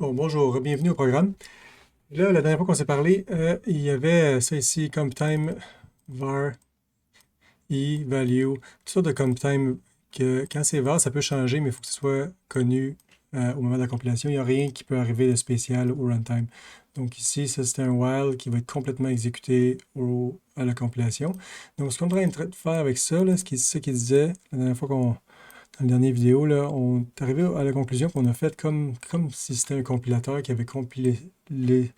Bon, bonjour, bienvenue au programme. Là, la dernière fois qu'on s'est parlé, il y avait ça ici, CompTime, var, i, value, toutes sortes de CompTime que quand c'est var, ça peut changer, mais il faut que ce soit connu au moment de la compilation. Il n'y a rien qui peut arriver de spécial au runtime. Donc ici, ça c'est un while qui va être complètement exécuté à la compilation. Donc ce qu'on est en train de faire avec ça, là, c'est ce qu'il disait la dernière fois dans la dernière vidéo, là, on est arrivé à la conclusion qu'on a fait comme si c'était un compilateur qui avait compilé les.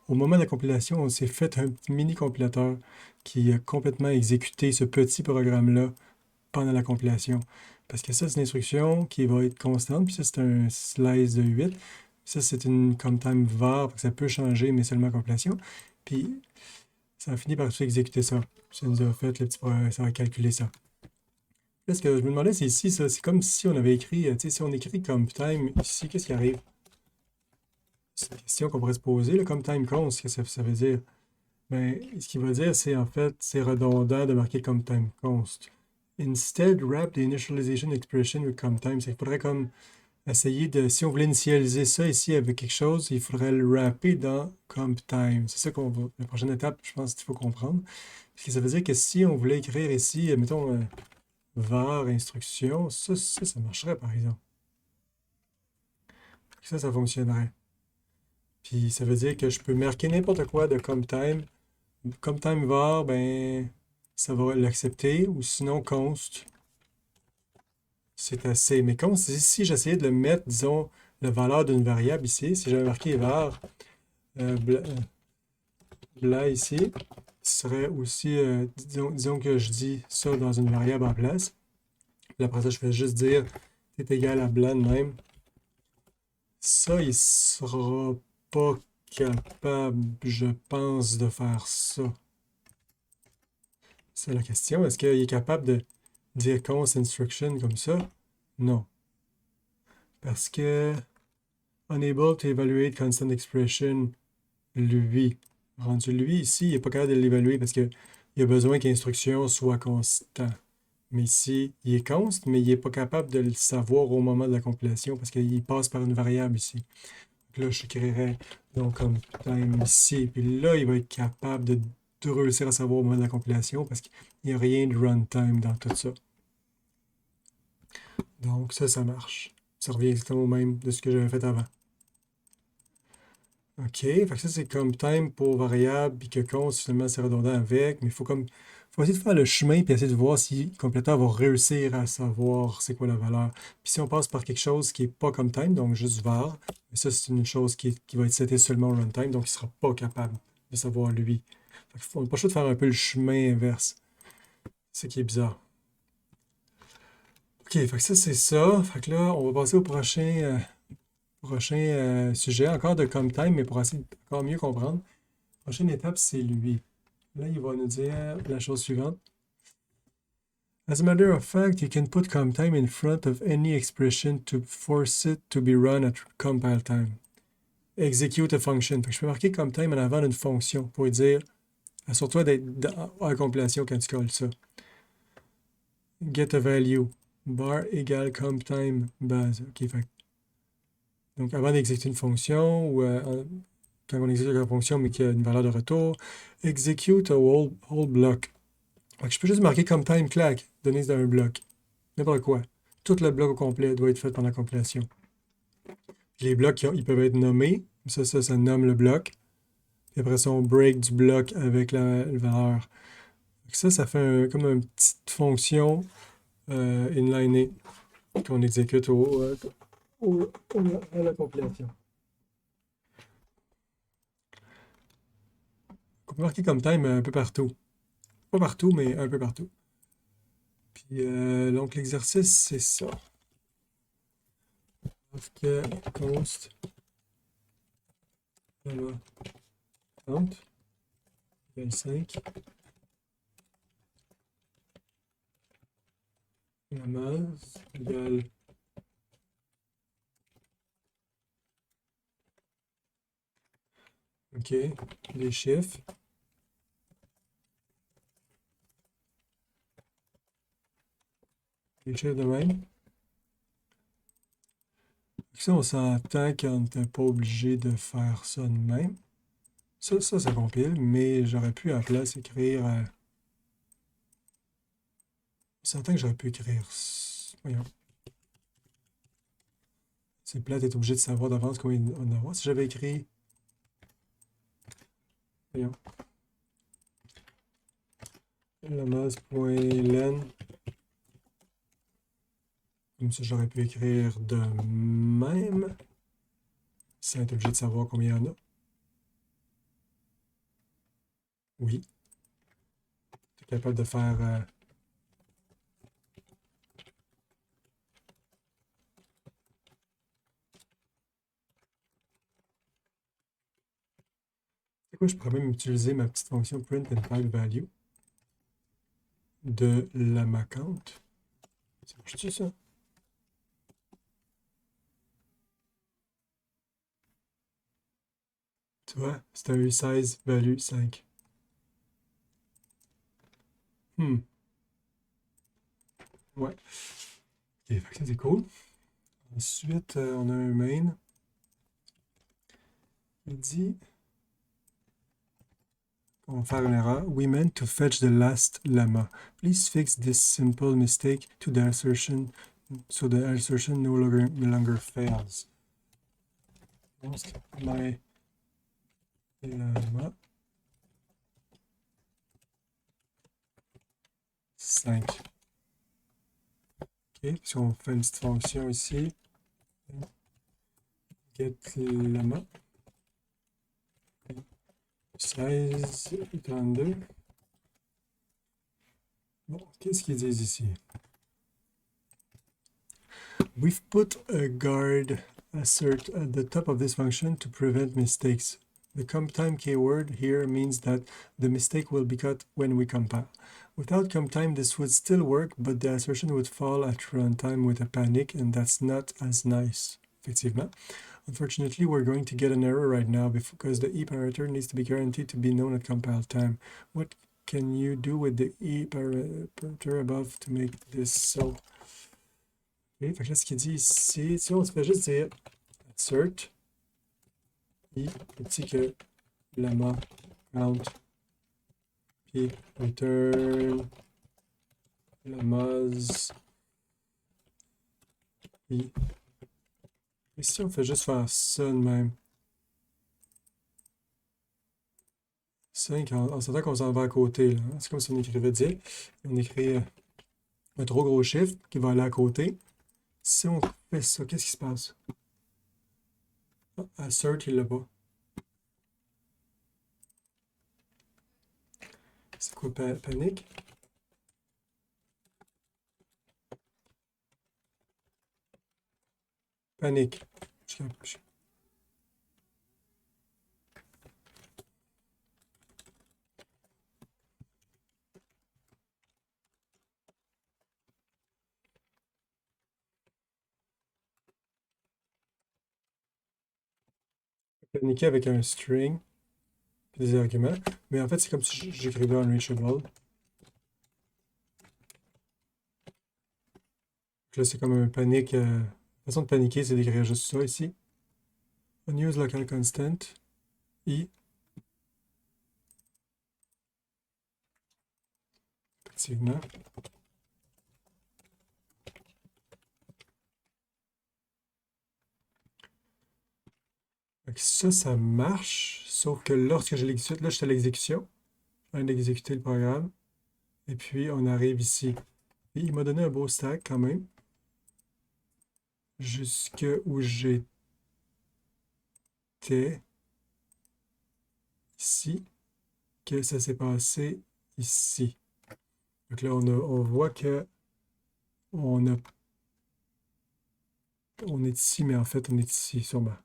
Au moment de la compilation, on s'est fait un petit mini compilateur qui a complètement exécuté ce petit programme-là pendant la compilation. Parce que ça, c'est une instruction qui va être constante, puis ça, c'est un slice de 8. Ça, c'est une CompTime var, ça peut changer, mais seulement en compilation. Puis, ça a fini par tout exécuter ça. Ça nous a fait le petit, ça a calculé ça. Là, ce que je me demandais, c'est ici, ça, c'est comme si on avait écrit, tu sais, si on écrit comme time ici, qu'est-ce qui arrive? C'est une question qu'on pourrait se poser, le comme time const, qu'est-ce que ça veut dire? Ben, ce qu'il veut dire, c'est en fait, c'est redondant de marquer comme time const. Instead, wrap the initialization expression with come time. C'est qu'il faudrait comme essayer de, si on voulait initialiser ça ici avec quelque chose, il faudrait le wrapper dans come time. C'est ça qu'on va, la prochaine étape, je pense qu'il faut comprendre. Parce que ça veut dire que si on voulait écrire ici, mettons, var instruction, ça marcherait par exemple. Ça fonctionnerait. Puis ça veut dire que je peux marquer n'importe quoi de CompTime. CompTime var, ben, ça va l'accepter. Ou sinon, const, c'est assez. Mais const, si j'essayais de le mettre, disons, la valeur d'une variable ici, si j'avais marqué var, bla ici, ce serait aussi, disons que je dis ça dans une variable en place. Puis après ça, je fais juste dire c'est égal à bla de même. Ça, il sera pas capable, je pense, de faire ça. C'est la question. Est-ce qu'il est capable de dire const instruction comme ça? Non. Parce que unable to evaluate constant expression, lui, rendu lui ici, il n'est pas capable de l'évaluer parce qu'il a besoin que l'instruction soit constant. Mais ici, il est const, mais il n'est pas capable de le savoir au moment de la compilation parce qu'il passe par une variable ici. Donc là, je créerais donc comme time ici. Puis là, il va être capable de réussir à savoir au moment de la compilation parce qu'il n'y a rien de runtime dans tout ça. Donc ça marche. Ça revient exactement au même de ce que j'avais fait avant. OK, fait que ça c'est comme time pour variable, puis que const, finalement, c'est redondant avec, mais il faut essayer de faire le chemin, puis essayer de voir si le compléteur va réussir à savoir c'est quoi la valeur. Puis si on passe par quelque chose qui n'est pas comme time, donc juste var, mais ça c'est une chose qui va être setée seulement au runtime, donc il ne sera pas capable de savoir lui. Fait qu'on n'a pas le choix de faire un peu le chemin inverse. C'est ce qui est bizarre. OK, fait que ça c'est ça. Fait que là, on va passer au prochain sujet, encore de come time, mais pour essayer de encore mieux comprendre. Prochaine étape, c'est lui. Là, il va nous dire la chose suivante. As a matter of fact, you can put come time in front of any expression to force it to be run at compile time. Execute a function. Fait que je peux marquer come time en avant d'une fonction pour dire assure-toi d'être en compilation quand tu colles ça. Get a value. Bar égale come time base. OK, fait. Donc, avant d'exécuter une fonction ou quand on exécute la fonction mais qu'il y a une valeur de retour, execute a whole block. Donc, je peux juste marquer comme time clack, donner dans un bloc. N'importe quoi. Tout le bloc au complet doit être fait pendant la compilation. Puis les blocs, ils peuvent être nommés. Ça nomme le bloc. Puis après ça, on break du bloc avec la valeur. Ça fait comme une petite fonction inlinée qu'on exécute à la compilation. On peut marquer comme time un peu partout. Pas partout, mais un peu partout. Puis donc l'exercice, c'est ça. Sauf que const 30 égale 5. La masse égale OK, les chiffres. Les chiffres de même. Ça, on s'entend qu'on n'était pas obligé de faire ça de même. Ça compile, mais j'aurais pu à la place écrire. On s'entend que j'aurais pu écrire. Voyons. C'est plate d'être obligé de savoir d'avance combien on en a. Si j'avais écrit. Voyons. Lamas.len. Comme ça, j'aurais pu écrire de même. Sans être obligé de savoir combien il y en a. Oui. Tu es capable de faire. C'est quoi, je pourrais même utiliser ma petite fonction print and type value de lamacount. Ça marche-tu ça? Tu vois, c'est un resize value 5. Ouais. Ok, fait que ça c'est cool. Ensuite, on a un main. Il dit qu'on va faire une erreur. We meant to fetch the last lemma. Please fix this simple mistake to the assertion so the assertion no longer fails. My lemma 5. Ok, puis on fait une petite fonction ici. Get lemma 16, 32. Bon, qu'est-ce qu'ils disent ici? We've put a guard assert at the top of this function to prevent mistakes. The comptime keyword here means that the mistake will be caught when we compile. Without comptime, this would still work, but the assertion would fall at runtime with a panic, and that's not as nice. Effectivement. Unfortunately, we're going to get an error right now because the e parameter needs to be guaranteed to be known at compile time. What can you do with the e parameter above to make this so? Okay, fait que là, ce qu'il dit ici, si on se fait juste dire assert i petit que lemma count puis return lemmas i. Et si on fait juste faire ça de même? 5, on s'entend qu'on s'en va à côté, là. C'est comme si on écrivait 10. On écrit un trop gros chiffre qui va aller à côté. Si on fait ça, qu'est-ce qui se passe? Ah, assert, il l'a pas. C'est quoi, panique? Panique. Paniquer avec un string et des arguments. Mais en fait, c'est comme si j'écrivais unreachable. Là, c'est comme un panique. La façon de paniquer, c'est d'écrire juste ça ici. Unuse local constant. I. Effectivement. Ça marche. Sauf que lorsque je l'exécute, là, je suis à l'exécution. Je viens d'exécuter le programme. Et puis, on arrive ici. Et il m'a donné un beau stack quand même. Jusque où j'étais ici. Que ça s'est passé ici. Donc là, on voit que on est ici, mais en fait, on est ici, sûrement.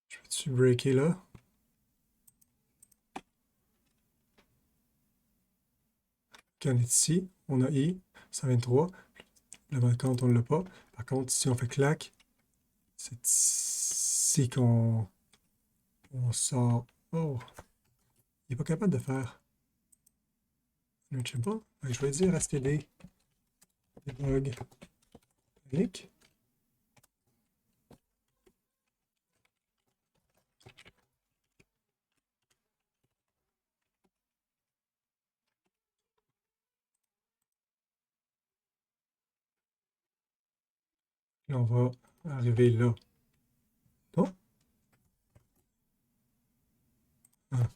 Je vais-tu breaker là? Quand on est ici, on a I, 123. Le compte, on ne l'a pas. Par contre, si on fait clac, c'est ici qu'on sort. Oh! n'est pas capable de faire Reachable. Je vais dire std debug panic. Là, on va arriver là. Non? Ah.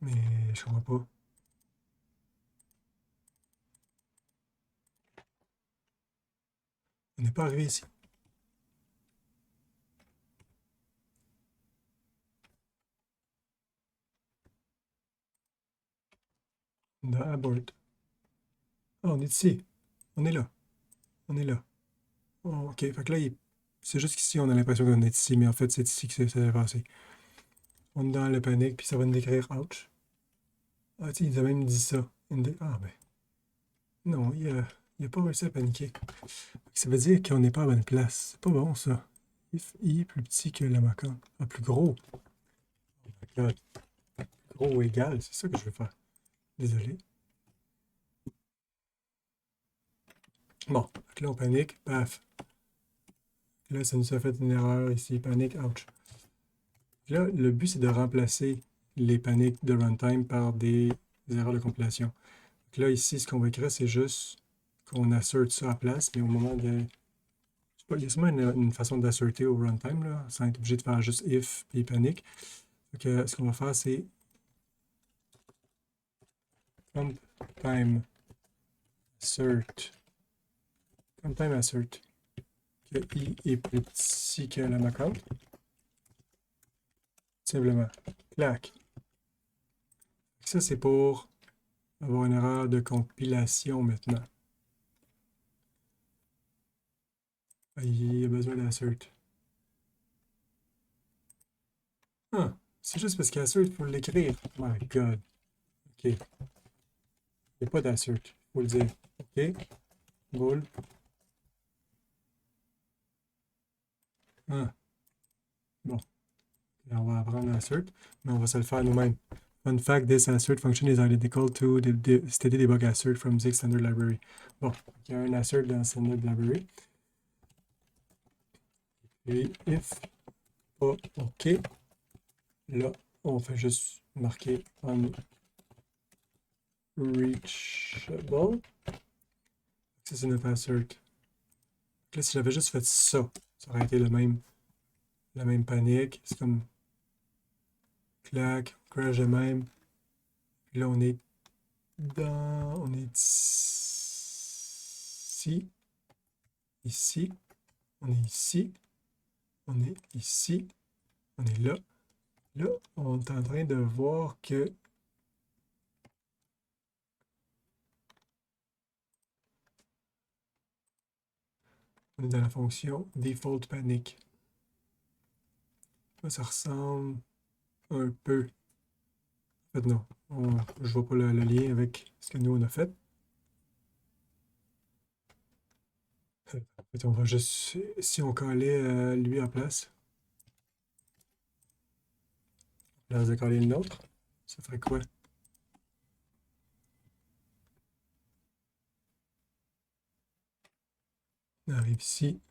Mais je comprends pas. On n'est pas arrivé ici. Dans abort. Ah, on est ici. On est là. On est là. Oh, ok, fait que là, c'est juste qu'ici, on a l'impression qu'on est ici, mais en fait, c'est ici que ça s'est passé. On est dans le panique, puis ça va nous décrire ouch. Ah, tu sais, il a même dit ça. Ah, ben. Non, il a pas réussi à paniquer. Ça veut dire qu'on n'est pas à la bonne place. C'est pas bon, ça. If i est plus petit que la macan. Ah, plus gros. Oh my god. Gros ou égal, c'est ça que je veux faire. Désolé. Bon, donc là, on panique. Paf. Là, ça nous a fait une erreur ici. Panique, ouch. Là, le but, c'est de remplacer les paniques de runtime par des erreurs de compilation. Donc là, ici, ce qu'on va écrire, c'est juste qu'on asserte ça à place, mais au moment de... Je sais pas, il y a sûrement une façon d'asserter au runtime, là, sans être obligé de faire juste if et panique. Donc, ce qu'on va faire, c'est comptime assert. Comptime assert. Que i est plus petit que la macro. Simplement. Clac. Ça, c'est pour avoir une erreur de compilation maintenant. Il a besoin d'assert. Ah, c'est juste parce qu'assert, il faut l'écrire. Oh my god. OK. Il n'y a pas d'assert. Il faut le dire. OK. Bool. Ah, bon. Et on va apprendre assert, mais on va se le faire nous-mêmes. Fun fact, this assert function is identical to the steady debug assert from Zig standard library. Bon, il y a un assert dans standard library. Et if pas OK, là, on fait juste marquer unreachable. Ça, c'est notre assert. Là, si j'avais juste fait ça, ça aurait été la même panique. C'est comme clac, crash de même. Puis là, on est ici, ici, on est ici, on est ici, on est là. Là, on est en train de voir que on est dans la fonction default panic. Là, ça ressemble un peu. En fait, non. Je vois pas le lien avec ce que nous, on a fait. En fait, on va juste... Si on collait lui à place, là, on va coller le nôtre, ça ferait quoi? On arrive ici.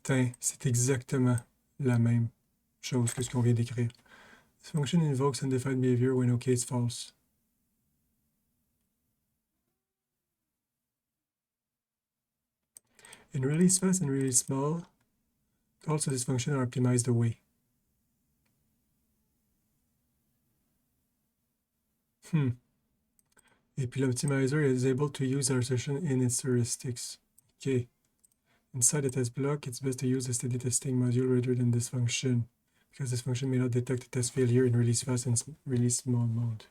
Tiens, c'est exactement la même chose que ce qu'on vient d'écrire. This function invokes undefined behavior when OK is false. In release fast and release small, calls to this function are optimized away. Et puis l'optimizer is able to use assertion in its heuristics. OK. Inside the test block, it's best to use the steady testing module rather than this function, because this function may not detect a test failure in release fast and release small mode.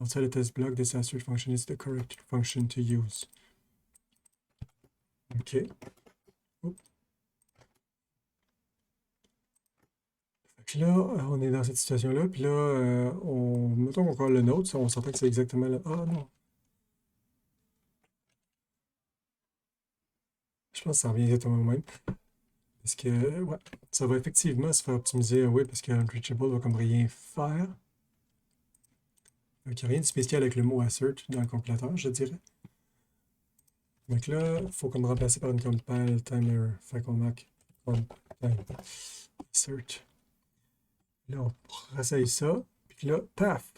Outside the test block, this assert function is the correct function to use. OK. Puis là, on est dans cette situation-là, puis là, mettons qu'on colle le nôtre, on s'entend que c'est exactement là. Ah non. Je pense que ça revient exactement au même. Parce que, ouais, ça va effectivement se faire optimiser, oui, parce que Unreachable va comme rien faire. Donc, il n'y a rien de spécial avec le mot assert dans le compilateur, je dirais. Donc là, il faut comme remplacer par une compile time error. Fait qu'on marque compile assert. Là, on réessaye ça. Puis là, paf!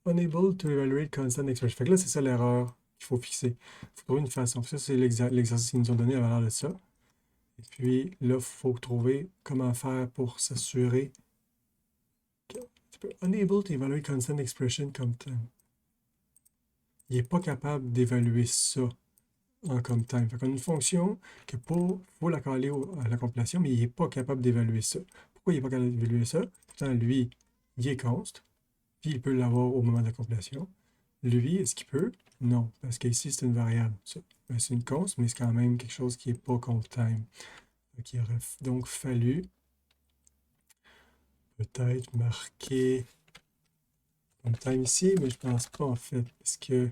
Unable to evaluate constant expression. Fait que là, c'est ça l'erreur qu'il faut fixer. Il faut trouver une façon. Ça, c'est l'exercice qu'ils nous ont donné à valeur de ça. Et puis là, il faut trouver comment faire pour s'assurer que unable to evaluate constant expression comme time. Il n'est pas capable d'évaluer ça en comme time. Fait qu'on a une fonction que faut la caler à la compilation, mais il n'est pas capable d'évaluer ça. Pourquoi il n'est pas capable d'évaluer ça? Pourtant, lui, il est const, puis il peut l'avoir au moment de la compilation. Lui, est-ce qu'il peut? Non, parce qu'ici, c'est une variable. Ben, c'est une const, mais c'est quand même quelque chose qui n'est pas compte time. Donc, il aurait donc fallu peut-être marquer compte time ici, mais je pense pas en fait, parce que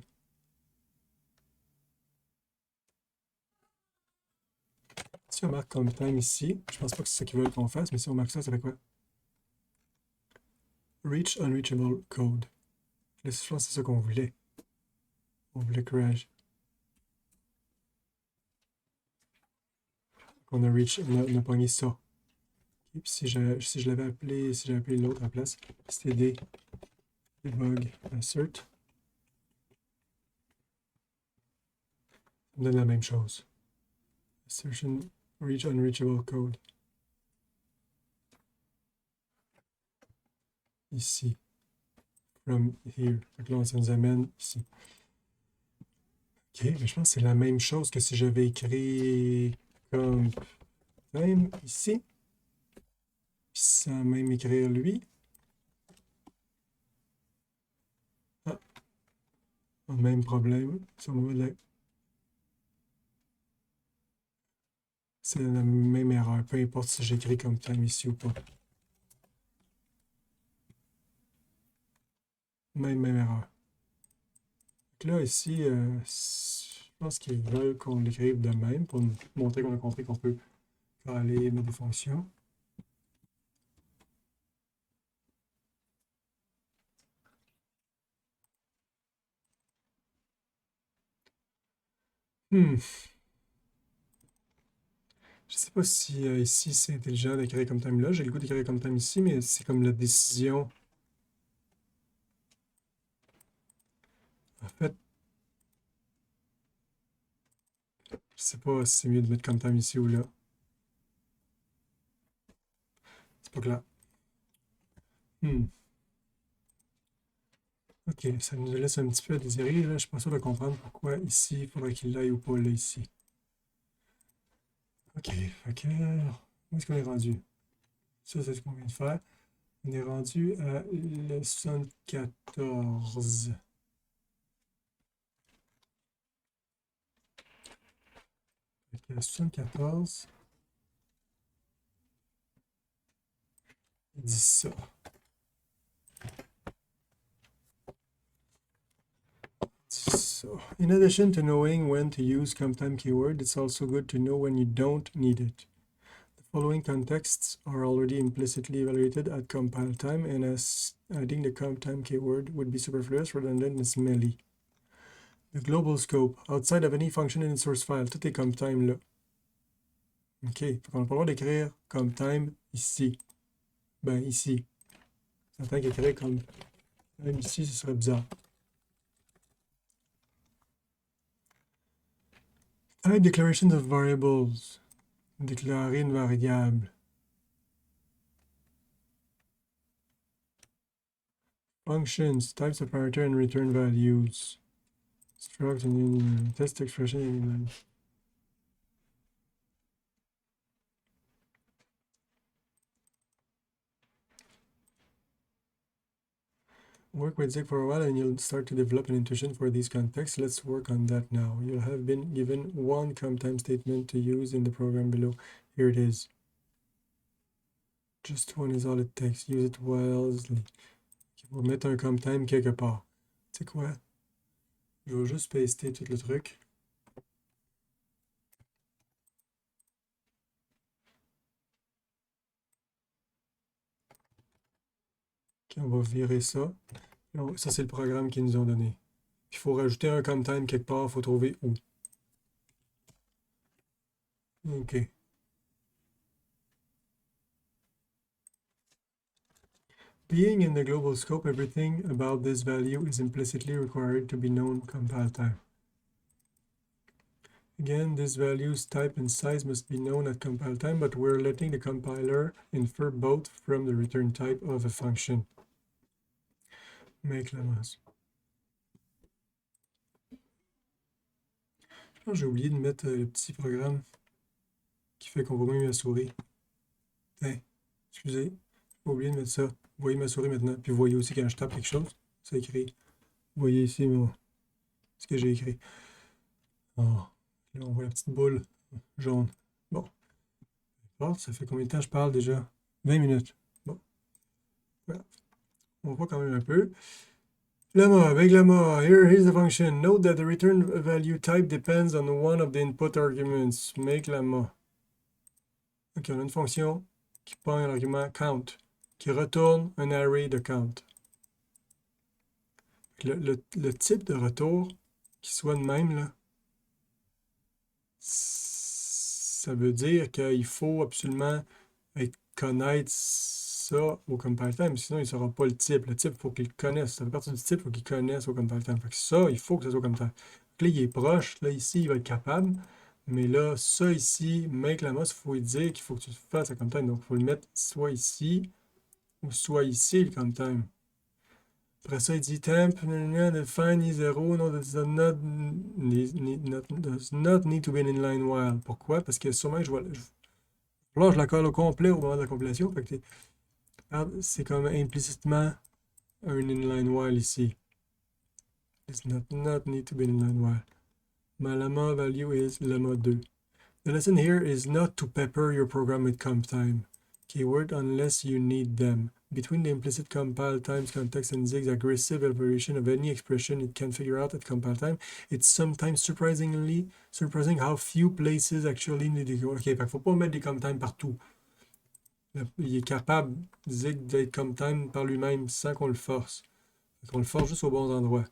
si on marque compte time ici, je pense pas que c'est ça qu'ils veulent qu'on fasse, mais si on marque ça, ça fait quoi? Reach unreachable code. Là, je pense que c'est ça qu'on voulait. On voulait crash. On a reach, on a pogné ça. Et puis si je l'avais appelé, si j'avais appelé l'autre à la place, std debug assert, ça me donne la même chose. Assertion reach unreachable code. Ici. From here. Donc là, ça nous amène ici. Ok, mais je pense que c'est la même chose que si j'avais écrit comme même ici. Puis sans même écrire lui. Ah, même problème. C'est la même erreur, peu importe si j'écris comme time ici ou pas. Même erreur. Donc là, ici, je pense qu'ils veulent qu'on l'écrive de même pour nous montrer qu'on a compris qu'on peut aller mettre des fonctions. Je sais pas si ici c'est intelligent d'écrire comme time là. J'ai le goût d'écrire comme time ici, mais c'est comme la décision. En fait, je sais pas si c'est mieux de mettre comme time ici ou là. C'est pas clair. Ok, ça nous laisse un petit peu à désirer. Là, je suis pas sûr de comprendre pourquoi ici, il faudrait qu'il l'aille ou pas là ici. Ok, fait que, où est-ce qu'on est rendu? Ça, c'est ce qu'on vient de faire. On est rendu à le 74. Fait que 74, il dit ça. So, in addition to knowing when to use CompTime keyword, it's also good to know when you don't need it. The following contexts are already implicitly evaluated at compile time, and as adding the CompTime keyword would be superfluous, redundant, and smelly. The global scope, outside of any function in the source file, tout est CompTime là. OK, on n'a pas le droit d'écrire CompTime ici. Ben, ici. En tant qu'écrire comme même ici, ce serait bizarre. Type declarations of variables. Déclarer une variable. Functions, types of parameter and return values. Struct and test expression. Work with Zig for a while and you'll start to develop an intuition for these contexts. Let's work on that now. You'll have been given one CompTime statement to use in the program below. Here it is. Just one is all it takes. Use it wisely. On va mettre un CompTime quelque part. Tu sais quoi? Je vais juste paster tout le truc. on va virer ça. Ça, c'est le programme qu'ils nous ont donné. Il faut rajouter un CompTime quelque part, il faut trouver où. OK. Being in the global scope, everything about this value is implicitly required to be known compile time. Again, this value's type and size must be known at compile time, but we're letting the compiler infer both from the return type of a function. Make la masse. Je pense que j'ai oublié de mettre le petit programme qui fait qu'on voit même la souris. Hey, excusez, j'ai oublié de mettre ça. Vous voyez ma souris maintenant. Puis vous voyez aussi quand je tape quelque chose, ça écrit. Vous voyez ici ce que j'ai écrit. Oh, là, on voit la petite boule jaune. Bon. Ça fait combien de temps je parle déjà? 20 minutes. Bon. Voilà. On voit quand même un peu. Lemma, big lemma. Here's the function. Note that the return value type depends on one of the input arguments. Make lemma. Ok, on a une fonction qui prend un argument count, qui retourne un array de count. Le type de retour qui soit de même, là, ça veut dire qu'il faut absolument connaître ça au compile time, sinon il ne saura pas le type. Le type, il faut qu'il connaisse. Ça fait partie du type, il faut qu'il connaisse au compile time. Fait que ça, il faut que ça soit au compile time. Là, il est proche. Là, ici, il va être capable. Mais là, ça ici, make la masse, il faut lui dire qu'il faut que tu le fasses à compile time. Donc, il faut le mettre soit ici ou soit ici, le compile time. Après ça, il dit temp, define ni 0, no, does not need to be an inline while. Pourquoi? Parce que sûrement, là, je la colle au complet au moment de la compilation. Fait que c'est comme implicitement un inline while ici. Does not need to be an inline while. My lemma value is lemma 2. The lesson here is not to pepper your program with comp time keyword unless you need them. Between the implicit compile times context and Zig's aggressive evaluation of any expression it can figure out at compile time, it's sometimes surprising how few places actually need it. OK, fait qu'il faut pas mettre des comp time partout. Il est capable, Zig, d'être comp time par lui-même sans qu'on le force. On le force juste aux bons endroits.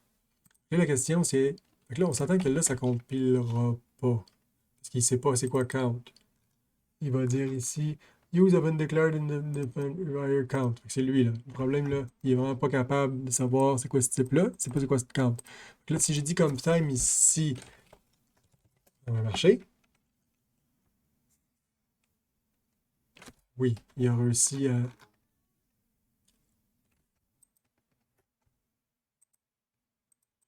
Et la question, c'est... Là, on s'entend que là, ça compilera pas. Parce qu'il ne sait pas c'est quoi count. Il va dire ici use of undeclared independent count. C'est lui, là. Le problème, là, il est vraiment pas capable de savoir c'est quoi ce type-là. C'est pas c'est quoi ce count. Donc là, si j'ai dit comme time ici, ça va marcher. Oui, il a réussi à...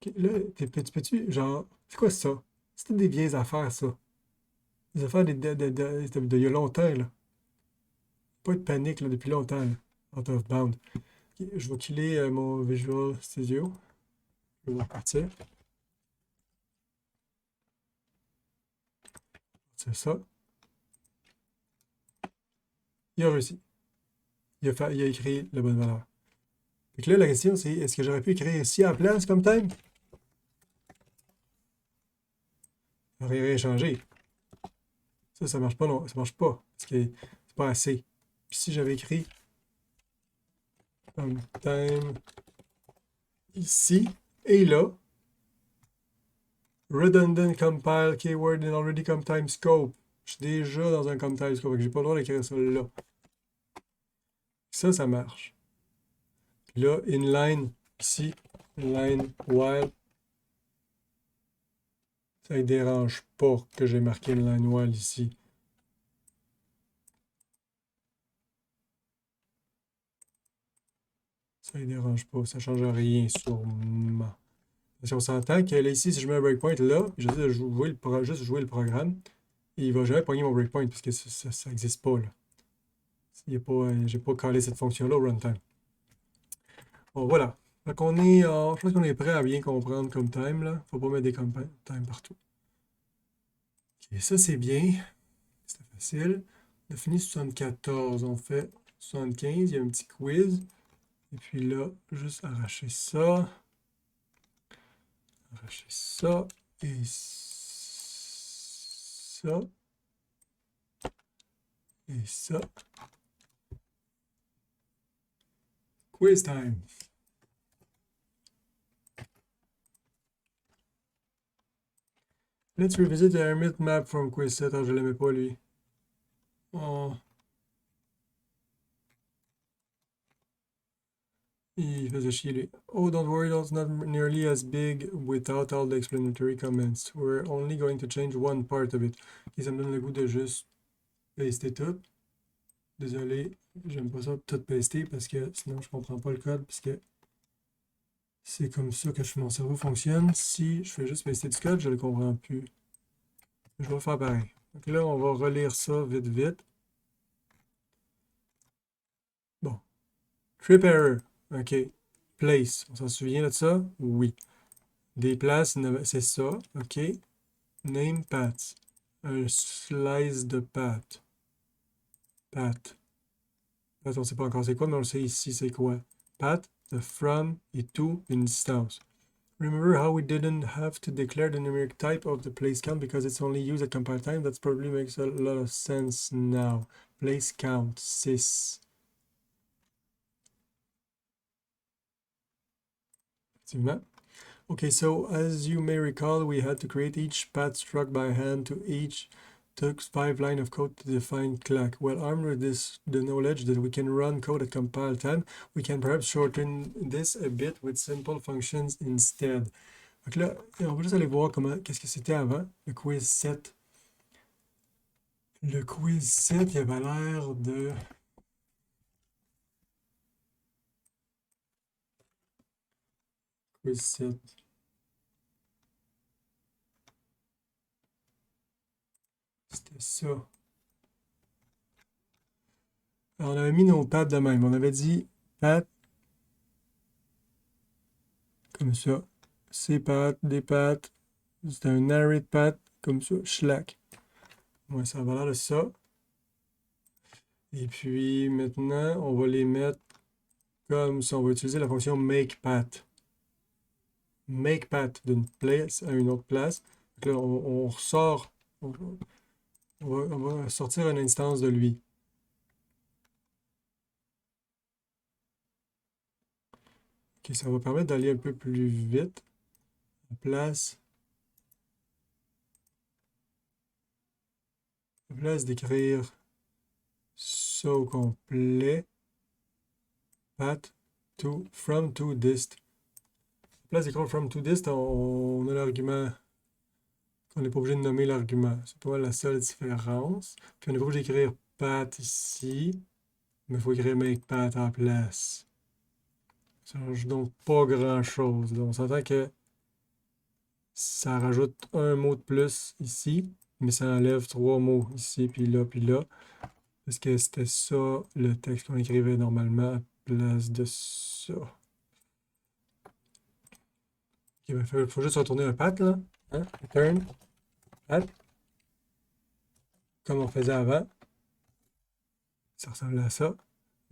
Okay, là, tu peux-tu, genre, c'est quoi ça? C'était des vieilles affaires, ça. Des affaires de il y a longtemps, là. Pas de panique, là, depuis longtemps, là. Out of bound. Okay, je vais killer mon Visual Studio. Je vais repartir. C'est ça. Il a réussi. Il a écrit la bonne valeur. Donc là, la question, c'est est-ce que j'aurais pu écrire ici à la place comme time? J'aurais rien changé. Ça marche pas, non. Ça marche pas. Parce que c'est pas assez. Puis si j'avais écrit comme time ici et là, redundant compile keyword in already comptime scope. Je suis déjà dans un comptime scope. Donc j'ai pas le droit d'écrire ça là. Ça marche. Puis là, inline ici, inline while. Ça ne dérange pas que j'ai marqué inline while ici. Ça ne dérange pas, ça ne change rien sûrement. Si on s'entend que là, ici, si je mets un breakpoint là, j'essaie de juste jouer le programme, il ne va jamais pogner mon breakpoint parce que ça n'existe pas là. J'ai pas calé cette fonction-là au runtime. Bon, voilà. Donc je pense qu'on est prêt à bien comprendre comme time là. Faut pas mettre des comme time partout. Ok, ça c'est bien. C'est facile. On a fini 74. On fait 75. Il y a un petit quiz. Et puis là, juste arracher ça. Arracher ça. Et ça. Et ça. Quiz time. Let's revisit the Hermit map from quiz set. Ah, je l'aimais pas, lui. Oh. Il faisait chier, lui. Oh, don't worry, it's not nearly as big without all the explanatory comments. We're only going to change one part of it. Et ça me donne le goût de juste paster tout. Désolé, j'aime pas ça tout paster parce que sinon je comprends pas le code parce que c'est comme ça que mon cerveau fonctionne. Si je fais juste paster du code, je le comprends plus. Je vais faire pareil. Donc là, on va relire ça vite vite. Bon. Trip error. OK. Place. On s'en souvient de ça? Oui. Des places, c'est ça. OK. Name path. Un slice de path. Path. Path, on sait pas encore c'est quoi, mais on le sait ici c'est quoi. Path, the from et to une distance. Remember how we didn't have to declare the numeric type of the place count because it's only used at compile time? That probably makes a lot of sense now. Place count, 6. Effectivement. Okay, so as you may recall, we had to create each path struct by hand to each took 5 lines of code to define clack. Well, armed with the knowledge that we can run code at compile time, we can perhaps shorten this a bit with simple functions instead. Donc là, on va juste aller voir qu'est-ce que c'était avant, le quiz 7. Le quiz 7, il avait l'air de... Quiz 7. C'était ça. Alors, on avait mis nos pattes de même. On avait dit pattes comme ça. Ces pattes, des pattes. C'était un array de pattes comme ça. Schlack. Ouais, ça va l'air de ça. Et puis maintenant, on va les mettre comme ça. On va utiliser la fonction makePath. MakePath d'une place à une autre place. Donc là, on ressort. On va sortir une instance de lui. Ok, ça va permettre d'aller un peu plus vite. Place d'écrire ça au complet. Path to, from to dist. Place d'écrire from to dist, on a l'argument. On n'est pas obligé de nommer l'argument. C'est pas la seule différence. Puis on n'est pas obligé d'écrire path ici, mais il faut écrire make path en place. Ça change donc pas grand-chose. On s'entend que ça rajoute un mot de plus ici, mais ça enlève 3 mots ici, puis là, puis là. Parce que c'était ça le texte qu'on écrivait normalement à place de ça. Il faut juste retourner un path là. Hein? Return. Path. Comme on faisait avant. Ça ressemble à ça.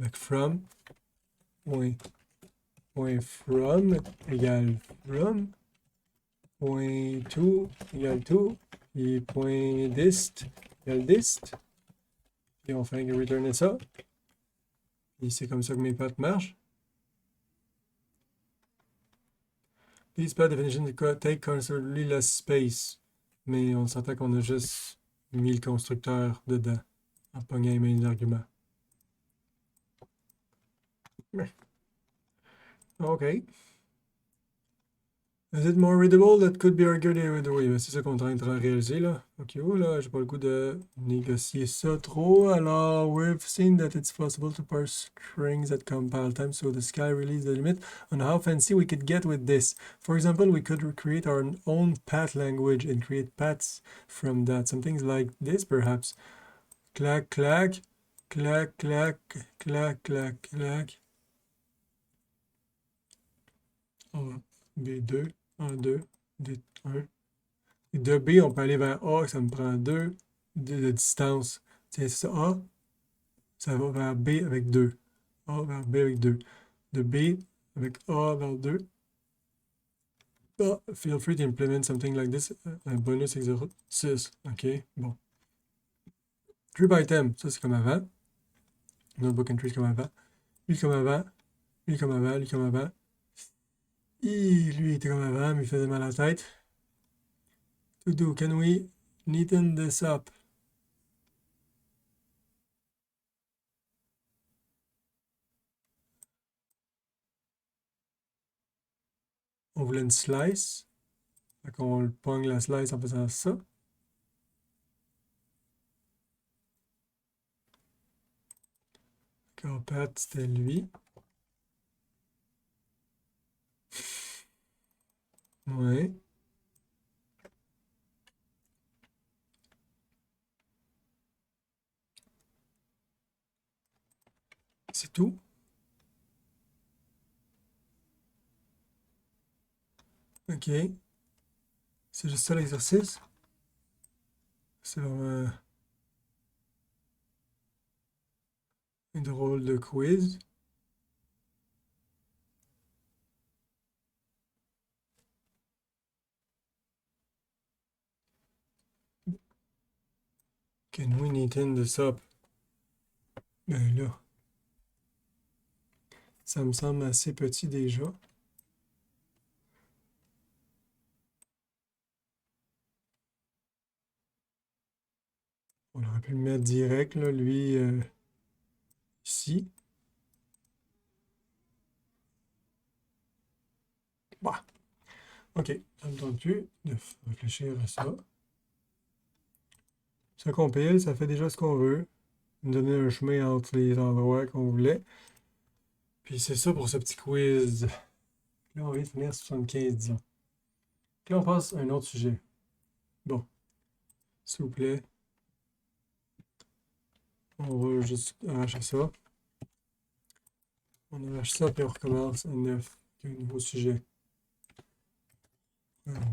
Avec from. Point from égale from. Point to égale to. Et point dist égale dist. Et on fait returner ça. Et c'est comme ça que mes paths marchent. These path definitions take considerably less space. Mais on s'entend qu'on a juste mis le constructeur dedans en pognant les mêmes arguments. OK. Is it more readable? That could be argued either way. C'est ça qu'on est en train de réaliser là. OK, oh là, j'ai pas le goût de négocier ça trop. Alors, we've seen that it's possible to parse strings at compile time, so the sky really is the limit on how fancy we could get with this. For example, we could create our own path language and create paths from that. Some things like this, perhaps. Clack, clack, clack, clack, clack, clack, clack. A, B2, A2, D1. Et de B, on peut aller vers A, ça me prend 2 de distance. Tiens, c'est ça, A, ça va vers B avec 2. A vers B avec 2. De B avec A vers 2. Feel free to implement something like this. Un bonus exercice. OK, bon. Tree by item, ça c'est comme avant. Notebook entry comme avant. Lui comme avant. Lui comme avant, lui comme avant. Lui était comme avant, mais il faisait mal à la tête. To do, can we neaten this up? On voulait une slice. Fait qu'on le pogne la slice en faisant ça. Carpet, c'était lui. Ouais. C'est tout. Ok. C'est juste ça l'exercice. C'est vraiment un drôle de quiz. Can we neaten this up? Ben là, ça me semble assez petit déjà. On aurait pu le mettre direct, là, lui, ici. Bah, ok, ça me tente plus de réfléchir à ça. Ça compile, ça fait déjà ce qu'on veut. Nous donner un chemin entre les endroits qu'on voulait. Puis c'est ça pour ce petit quiz. Là, on vient de finir 75, disons. Puis là, on passe à un autre sujet. Bon, s'il vous plaît, on va juste arracher ça. On arrache ça, puis on recommence à 9. Un nouveau sujet.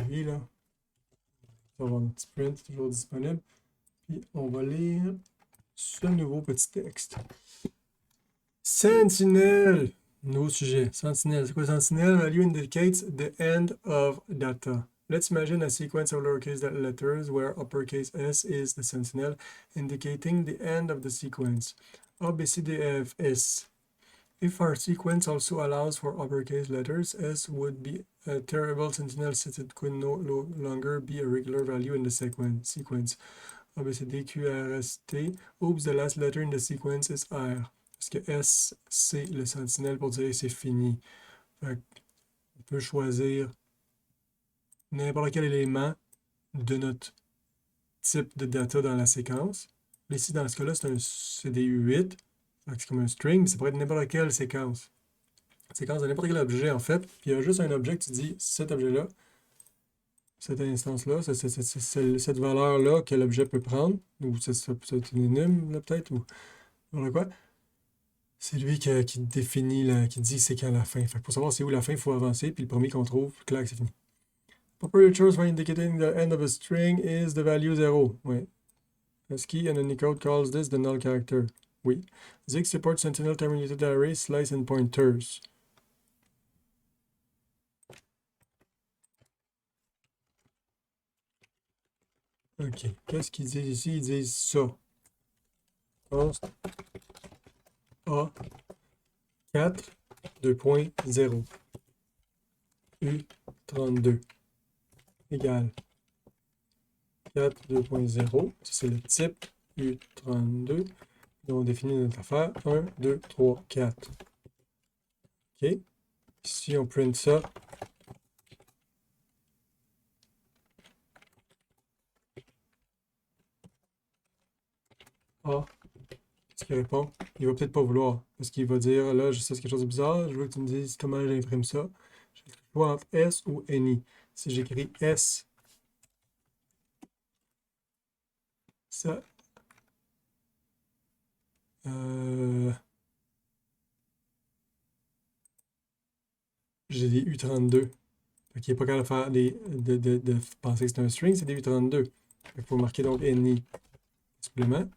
Oui, là. On va avoir notre sprint toujours disponible. Puis on va lire ce nouveau petit texte. Sentinel! Nouveau sujet. Sentinel. C'est quoi Sentinel? Value indicates the end of data. Let's imagine a sequence of lowercase letters where uppercase S is the sentinel, indicating the end of the sequence. A, B, C, D, E, F, S. If our sequence also allows for uppercase letters, S would be a terrible sentinel since it could no longer be a regular value in the sequence. A, B, C, D, Q, R, S, T. Oops, the last letter in the sequence is R. Parce que S, c'est le sentinelle pour dire c'est fini. Fait on peut choisir n'importe quel élément de notre type de data dans la séquence. Là, ici, dans ce cas-là, c'est des U8. C'est comme un string, mais ça pourrait être n'importe quelle séquence. Séquence de n'importe quel objet, en fait. Puis il y a juste un objet que tu dis, cet objet-là, cette instance-là, cette valeur-là que l'objet peut prendre, ou c'est une énum, peut-être, ou voilà quoi. C'est lui qui définit, qui dit c'est quand la fin. Fait que pour savoir c'est où la fin, il faut avancer, puis le premier qu'on trouve, clac, c'est fini. Proper choice for indicating the end of a string is the value 0. Oui. ASCII and Unicode calls this the null character. Oui. Zig supports sentinel terminated arrays, slice and pointers. OK. Qu'est-ce qu'ils disent ici? Ils disent ça. Const A4 2.0 U32 égale 4 2.0. Ça, c'est le type U32. Et on définit notre affaire. 1, 2, 3, 4. OK. Ici, on print ça. A. Qu'est-ce qu'il répond? Il va peut-être pas vouloir. Parce qu'il va dire, là, je sais quelque chose de bizarre. Je veux que tu me dises comment j'imprime ça. J'ai le choix entre S ou NI. Si j'écris S, ça, j'ai des U32. Fait qu'il n'est pas capable de faire de penser que c'est un string, c'est des U32. Il faut marquer donc NI supplément.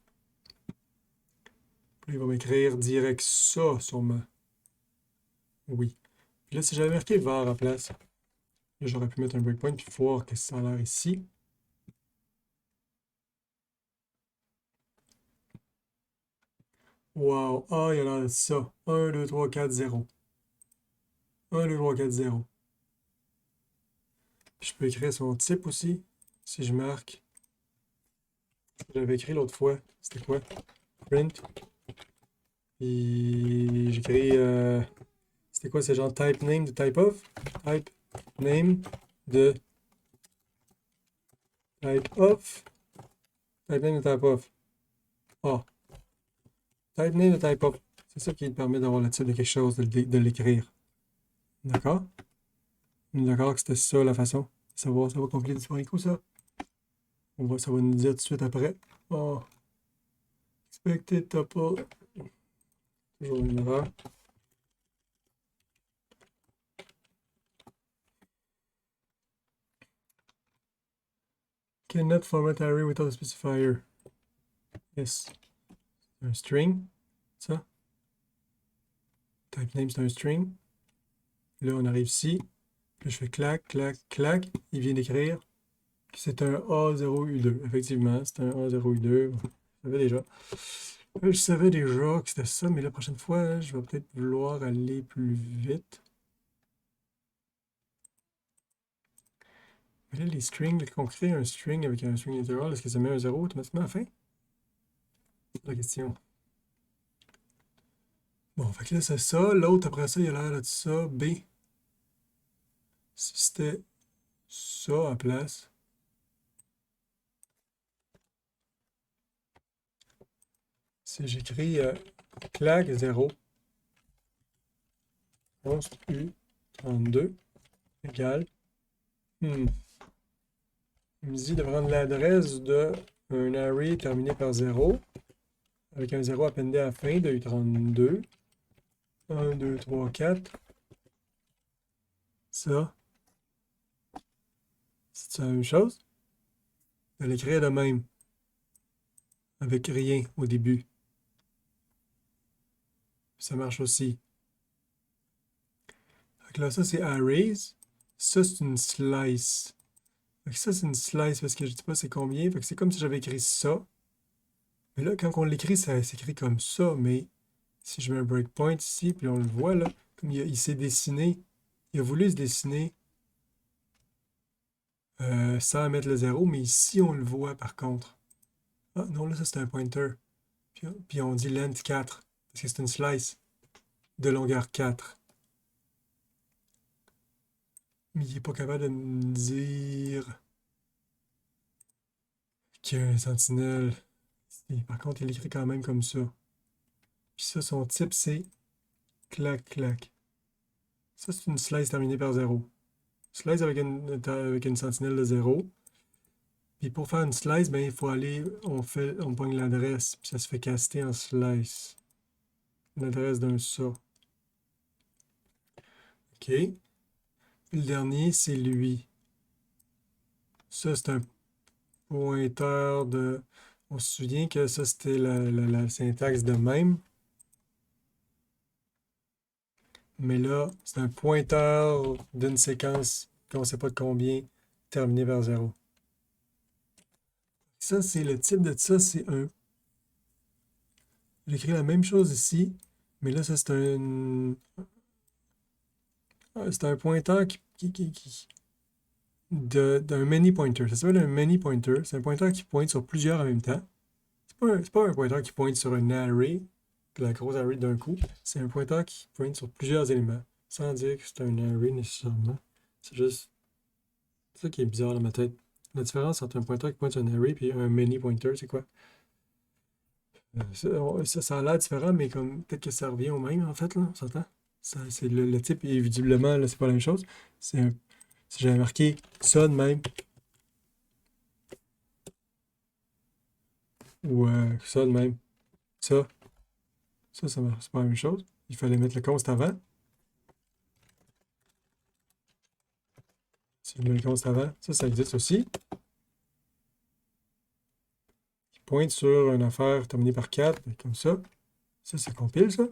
Puis il va m'écrire direct ça sur ma. Oui. Puis là, si j'avais marqué var à la place, là, j'aurais pu mettre un breakpoint puis voir que ça a l'air ici. Wow. Ah, il y a l'air de ça. 1, 2, 3, 4, 0. 1, 2, 3, 4, 0. Puis je peux écrire son type aussi. Si je marque, j'avais écrit l'autre fois, c'était quoi? Print. Puis j'écris, c'était quoi? C'est genre type name de type of? Type name de type of. Type name de type of. Ah, type name de type of. C'est ça qui te permet d'avoir le type de quelque chose, de l'écrire. D'accord? D'accord que c'était ça la façon. Ça va compiler du coup ça. Ça va nous dire tout de suite après. Oh, expected tuple. Toujours une erreur. Cannot format array without a specifier. Yes. Un string. Ça. Type name, c'est un string. Là, on arrive ici. Là, je fais clac, clac, clac. Il vient d'écrire que c'est un A0U2. Effectivement, c'est un A0U2. Je savais déjà. Je savais déjà que c'était ça, mais la prochaine fois, je vais peut-être vouloir aller plus vite. Mais là, les strings, quand on crée un string avec un string literal, est-ce que ça met un 0 automatiquement à la fin? C'est la question. Bon, fait que là, c'est ça. L'autre, après ça, il a l'air de ça. B. Si c'était ça à place. Si j'écris clac 0, const U32 égale. Il me dit de prendre l'adresse d'un array terminé par 0, avec un 0 appendé à la fin de U32. 1, 2, 3, 4. Ça, c'est la même chose. De l'écrire de même, avec rien au début. Ça marche aussi. Fait que là, ça, c'est arrays. Ça, c'est une slice. Fait que ça, c'est une slice parce que je ne dis pas c'est combien. Fait que c'est comme si j'avais écrit ça. Mais là, quand on l'écrit, ça s'écrit comme ça. Mais si je mets un breakpoint ici, puis on le voit là, comme il s'est dessiné, il a voulu se dessiner sans mettre le 0, mais ici, on le voit par contre. Ah non, là, ça, c'est un pointer. Puis on dit length 4, parce que c'est une slice de longueur 4. Mais il n'est pas capable de me dire qu'il y a un sentinelle. Par contre, il écrit quand même comme ça. Puis ça, son type, c'est clac, clac. Ça, c'est une slice terminée par 0. Slice avec une sentinelle de 0. Puis pour faire une slice, ben, il faut aller, on pogne l'adresse, puis ça se fait caster en slice. L'adresse d'un ça. OK. Puis le dernier, c'est lui. Ça, c'est un pointeur de... On se souvient que ça, c'était la syntaxe de même. Mais là, c'est un pointeur d'une séquence qu'on ne sait pas de combien, terminée par 0. Ça, c'est le type de ça, c'est un... J'écris la même chose ici, mais là, ça, c'est un pointeur d'un many pointer. Ça s'appelle un many pointer. C'est un pointeur qui pointe sur plusieurs en même temps. C'est pas un pointeur qui pointe sur un array, la grosse array d'un coup. C'est un pointeur qui pointe sur plusieurs éléments, sans dire que c'est un array nécessairement. C'est juste ça qui est bizarre dans ma tête. La différence entre un pointeur qui pointe sur un array et un many pointer, c'est quoi? Ça a l'air différent, mais comme peut-être que ça revient au même, en fait, là, on s'entend? C'est le type, et visiblement, là, c'est pas la même chose. Si j'avais marqué ça de même, ou ça de même, ça, ça marche, c'est pas la même chose. Il fallait mettre le const avant. Si je mets le const avant, ça existe aussi. Il pointe sur une affaire terminée par 4, comme ça. Ça compile, ça.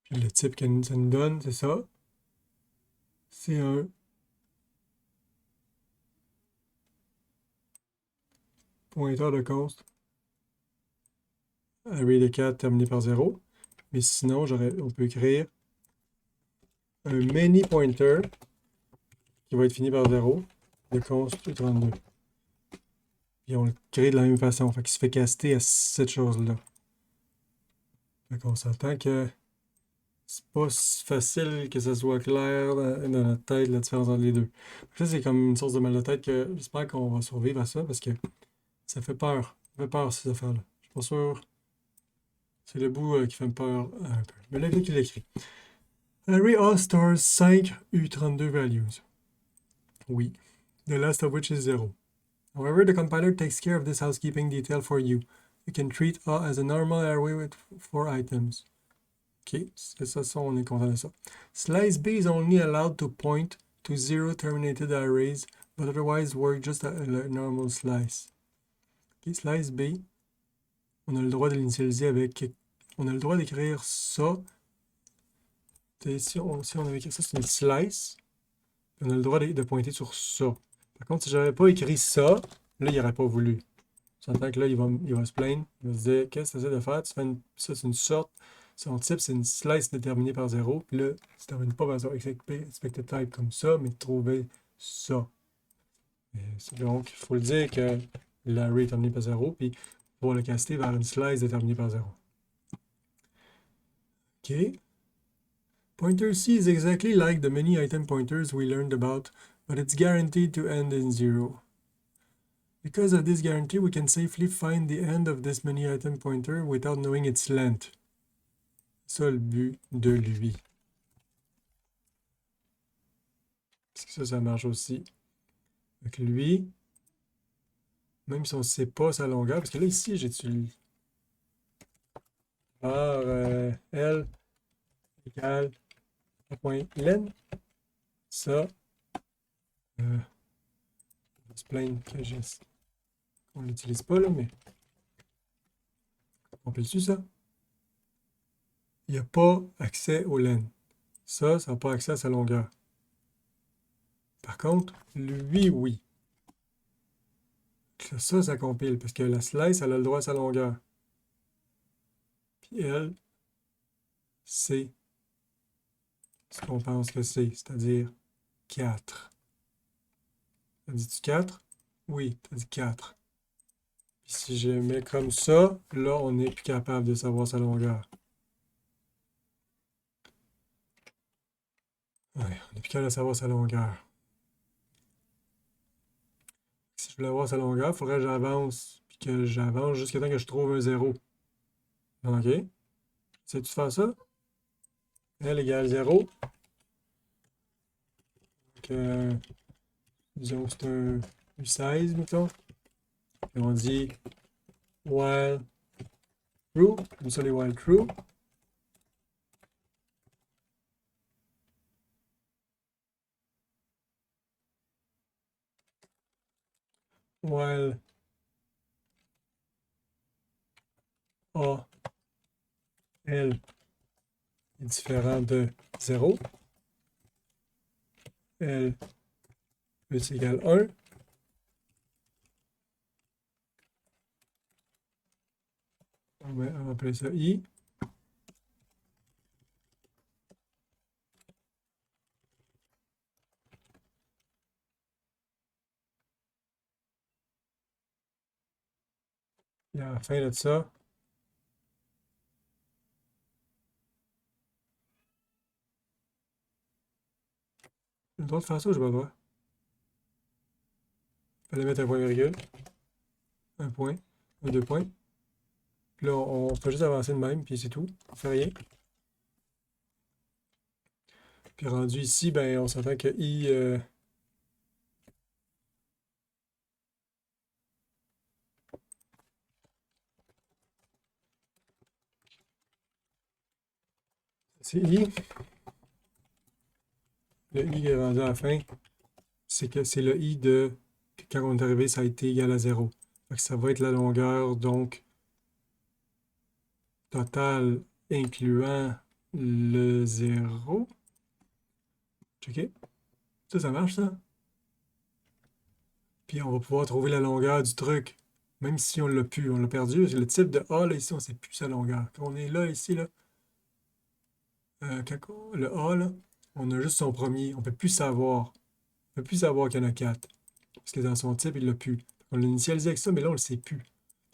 Puis le type que ça nous donne, c'est ça. C'est un pointeur de const. Array de 4 terminé par 0. Mais sinon, on peut écrire un many pointer qui va être fini par 0 de const U32. Puis on le crée de la même façon. Fait qu'il se fait caster à cette chose-là. Fait qu'on s'entend que c'est pas si facile que ça soit clair dans notre tête, la différence entre les deux. Ça, c'est comme une source de mal de tête que j'espère qu'on va survivre à ça parce que ça fait peur. Ça fait peur, ces affaires-là. Je suis pas sûr. C'est le bout qui fait peur un peu. Mais là, il écrit. Array all stores 5 U32 values. Oui. The last of which is 0. However, the compiler takes care of this housekeeping detail for you. You can treat A as a normal array with 4 items. OK, c'est ça, on est content de ça. Slice B is only allowed to point to 0 terminated arrays, but otherwise work just a normal slice. OK, slice B, on a le droit de l'initialiser avec... On a le droit d'écrire ça. Si on avait écrit ça, c'est une slice. On a le droit de pointer sur ça. Par contre, si j'avais pas écrit ça, là, il n'aurait pas voulu. Tu entends que là, il va se plaindre. Il va se dire, qu'est-ce que tu essaies de faire? Ça, c'est une sorte. Son type, c'est une slice déterminée par 0. Puis là, tu ne termines pas par expected type comme ça, mais trouver ça. Donc, il faut le dire que l'array est terminé par 0, puis pour le caster vers une slice déterminée par 0. OK. Pointer C is exactly like the many item pointers we learned about, but it's guaranteed to end in 0. Because of this guarantee, we can safely find the end of this many item pointer without knowing its length. C'est ça le but de lui. Parce que ça marche aussi. Donc lui, même si on ne sait pas sa longueur, parce que là, ici, j'utilise par L égale point len. Ça, on va se plaindre que on ne l'utilise pas, là, mais on peut dessus ça. Il n'y a pas accès au len. Ça n'a pas accès à sa longueur. Par contre, lui, oui. Ça compile, parce que la slice, elle a le droit à sa longueur. Puis elle, c'est ce qu'on pense que c'est-à-dire 4. T'as dit 4? Oui, t'as dit 4. Puis si je mets comme ça, là, on n'est plus capable de savoir sa longueur. Ouais, on n'est plus capable de savoir sa longueur. Si je voulais avoir sa longueur, il faudrait que j'avance, puis que j'avance jusqu'à temps que je trouve un 0. OK? Sais-tu faire ça? L égale 0. Donc, disons que c'est un U16, mettons. Et on dit while true. Comme ça, les while true. While A, L est différent de 0. L plus égale 1. On va appeler ça I. Et à la fin de ça, j'ai le droit de faire ça ou je pas le droit? Il fallait mettre un point virgule, un point, un deux points. Puis là, on peut juste avancer de même, puis c'est tout. On fait rien. Puis rendu ici, ben, on s'entend que I... c'est I. Le I qui est rendu à la fin, c'est que c'est le I de... Quand on est arrivé, ça a été égal à 0. Fait que ça va être la longueur, donc, totale incluant le 0. Checké. Ça marche, ça? Puis on va pouvoir trouver la longueur du truc. Même si on l'a perdu. Le type de A, là, ici, on ne sait plus sa longueur. Quand on est là, ici, là, le A, là, on a juste son premier. On ne peut plus savoir. On ne peut plus savoir qu'il y en a 4. Parce que dans son type, il l'a plus. On l'a initialisé avec ça, mais là, on ne le sait plus.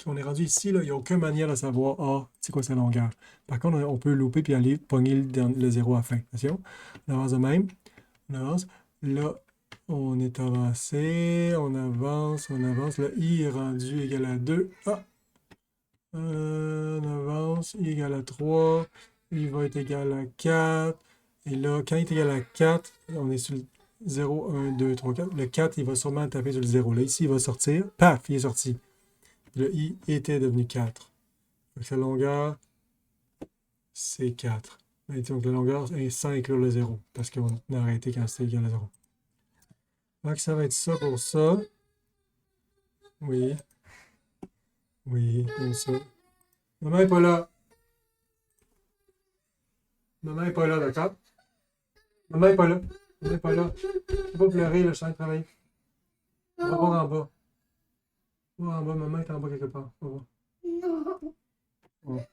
Quand on est rendu ici, là, il n'y a aucune manière de savoir, c'est quoi sa longueur. Par contre, on peut louper puis aller pogner le 0 à la fin. Attention, on avance de même. On avance. Là, on est avancé. On avance, on avance. Le I est rendu égal à 2. On avance. I égale à 3. I va être égal à 4. Et là, quand il est égal à 4, on est sur le 0, 1, 2, 3, 4. Le 4, il va sûrement taper sur le 0. Là, ici, il va sortir. Paf, il est sorti. Le I était devenu 4. Donc, sa longueur, c'est 4. Et donc, la longueur est sans inclure le 0. Parce qu'on a arrêté quand c'était égal à 0. Donc, ça va être ça pour ça. Oui. Oui, comme ça. Maman n'est pas là. Maman n'est pas là, d'accord? Maman n'est pas là. Maman n'est pas là. Je ne pas pleurer, là, je suis en train de travailler. On va voir en bas. On va voir en bas, maman est en bas quelque part. On va voir. Non. Ouais.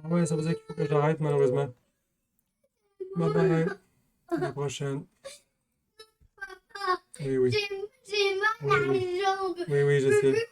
Ouais, ça veut dire qu'il faut que j'arrête, malheureusement. Bye bye. À la prochaine. Oui, oui. J'ai mal à la jambe. Oui, oui, je sais.